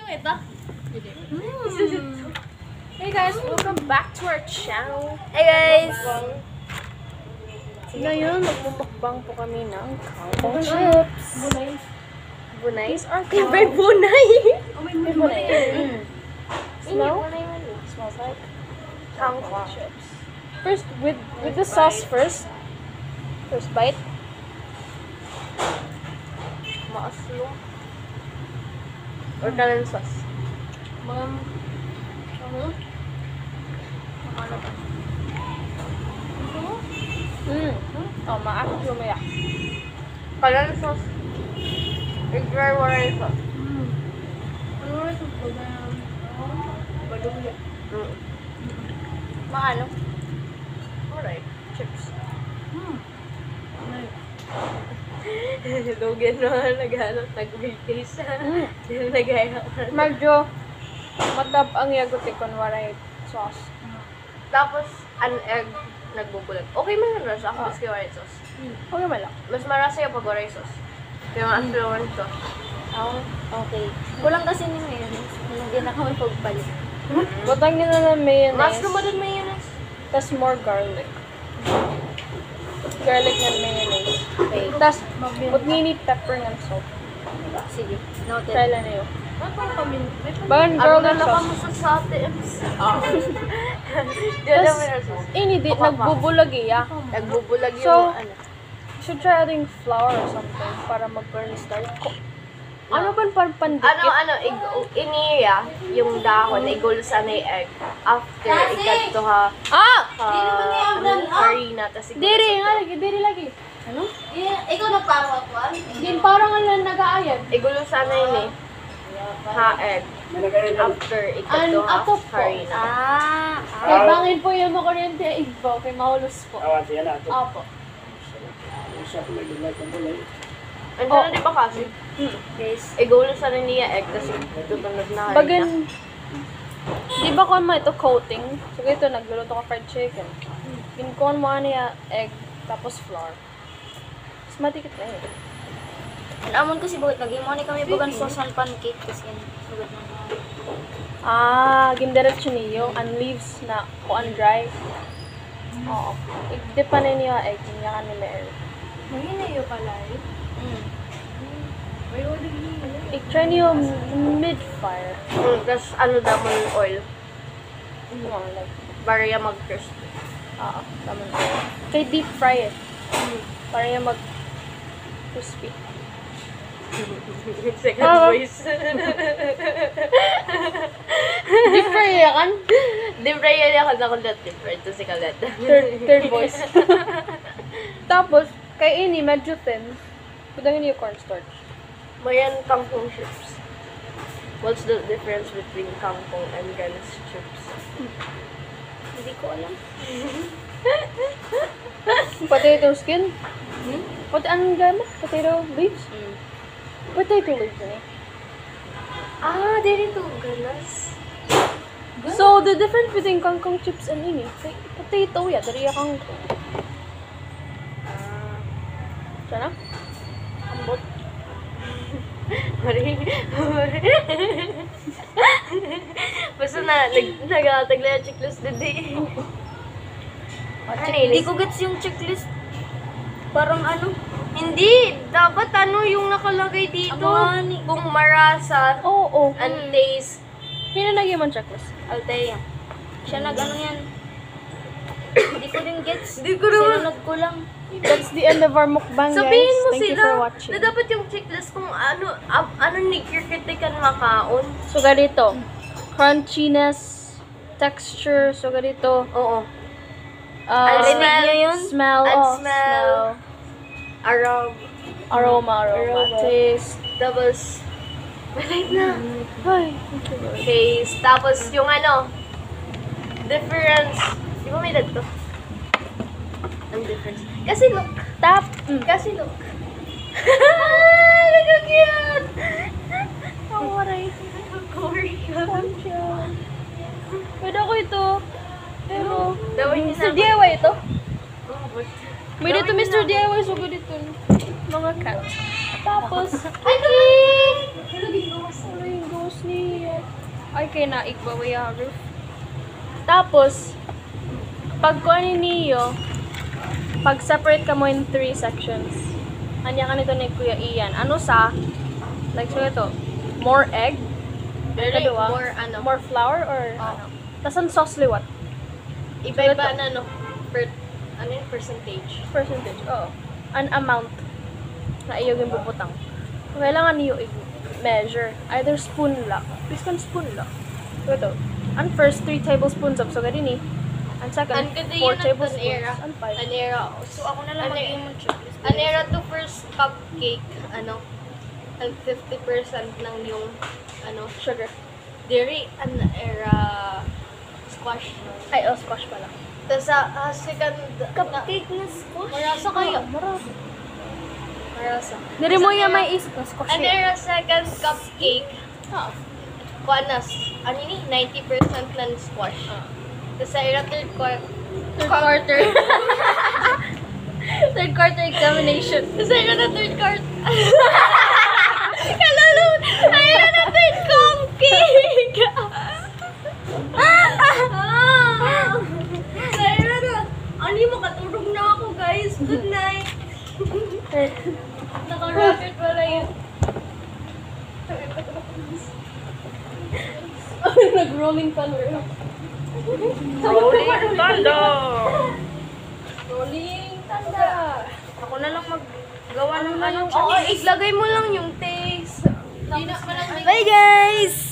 yung ito? Hey guys, welcome back to our channel. Hey guys! Ngayon, magmumukbang po kami ng kangkong chips. Bunay is our kangkong. May bunay! May bunay. Smell? Smells like kangkong chips. First, with the sauce first. First bite. Maaslo. Or kanan sauce. Oh, maaslo mo ya. Kanan sauce. Dry waray sauce. Maano? Alright. Chips. Lugan mo, naghanap, nag-vacation siya. Nag-ayakan. Medyo matab ang yagot kunwari sauce. Tapos, an egg, nagbubulag. Okay man na siya, mas kay waray sauce. Okay ba lang? Mas marasa yung pag waray sauce. Yung after one sauce. Oh, okay. Kulang kasi ni mayonnaise. Nalagyan na kami pagpalit. Butang nyo na ng mayonnaise. Mas lumadun mayonnaise. Tapos more garlic. Garlic and mayonnaise. Okay. Tapos, huwag nini pepper and salt. Sige. Noted. Try lang na yun. Ano Bagan garlic na sauce. mo sa satims? Diyan Tapos, naman ang sauce. Hindi, nagbubulag iya. Nagbubulag yung So, ano. Should try adding flour or something para mag-burn start. Ano ba parang pandikit? Iniya, yung dahon, igulusan na yung egg. After, ikat to ha, harina, tas Diri nga lagi, diri lagi. Ano? Ikaw nagparo ako ah? Din parang nga nag-aayad. igulusan na yun eh. Ha, egg. After, ikat to ha, ato po. harina. Kaya bangin po yung makuryente igbo, kay mahulus po. Opo. Andiyan na di ba kasi? Guys. Igulusan na niya egg, tas tutunod na harina. Bagan, di ba kung mo ito coating? So ito, nagluluto ka fried chicken. Ginkon mo niya egg, tapos flour. Mas matikit na yun. Alamon kasi bakit lagi mo ni kami bagan social pancake kasi yan. Sugat na Gindiretso niyo, ang leaves na kuan dry. Oo. Igdipa na niya egg, niya ka ni Mary. Mahina yung kalay. I-try niyo mid-fire. Tas ano daw mo yung oil, Like, para yung mag-crispy. tama na. Kay deep fry it. Para yung mag-crispy. Second voice. Deep fry yan? Di ba yun ako na kulat? Di ba? Ito si Kalat. Third voice. Tapos, kay ini, medyo thin. Pudangin niyo yung cornstarch. Mayan kangkong chips. What's the difference between kangkong and ganas chips? Hindi ko alam. Potato skin? Anong gama? Potato leaves? Potato leaves yun eh. Dito ganas. So, the difference between kangkong chips and ini, potato ya, dari kangkong. Sana? Ambot. Basta nag-tagla yung checklist din Hindi ko gets yung checklist. Parang ano? Hindi! Dapat yung nakalagay dito. Kung marasa, Oo. and taste. Hinanagay man checklist. Altea. Siya nag-ano yan. Hindi ko din gets. Hindi ko naman. Sinunod ko lang. That's the end of our mukbang, guys. Sabihin mo Thank you for sila watching. na dapat yung checklist kung ano nikirkitikan makaon. So, ganito. Crunchiness, texture, so ganito. Oo. Rinig niyo yun? Smell, Smell. Aroma. Taste. Tapos, malay na. Ay, Taste. Tapos yung difference. Di ba may dagto? Ang difference. Kasi look. Kasi look. Look how cute! Awaray. Korean. Pwede ako ito. Pero, Dawin niyo Mr. na. DIY ito. Oh, May dito Mr. DIY, so good ito. Mga cats. Tapos, Ay, Ano yung ghost niya? Ay, kay na igbawa roof. Tapos, pag kuha ni Neo, pag separate ka mo in 3 sections. Anya ka nito ni Kuya Ian. Ano sa, like, so ito, more egg, Very Kadua, more, ano, more flour, or ano? Tapos ang sauce liwat? iba-iba na, ano, ano yung percentage? Percentage, oo. An amount na iyong yung bubutang. So, kailangan niyo i-measure. Either spoon lang. Piskan spoon lang. So, ito. And first, 3 tablespoons of sugar din eh. And second, Ang ganda 4 yun ang tablespoons. tanera. And 5. Anera. So ako na lang mag-imon checklist. Anera to first cupcake, ano, ang 50% ng yung, ano, Sugar. dairy, anera, squash. Ay, squash pala. Tapos sa second, Cupcake na squash. marasa kayo. Marami. Marasa. Diri mo yung may isip na squash eh. Anera second cupcake, Ah. kuanas, ano ni, 90% ng squash. Tapos sa era third quarter, Third quarter examination. tapos sa era na third quarter, kalalo, ayun na third cupcake! Sa era na, ano yung makatulog na ako guys, good night! Naka-rocket pala yun. Nag-rolling thunder. Rolling thunder! Rolling thunder. Ako na lang maggawa ng ano. Oo, iglagay mo lang yung taste. Bye guys!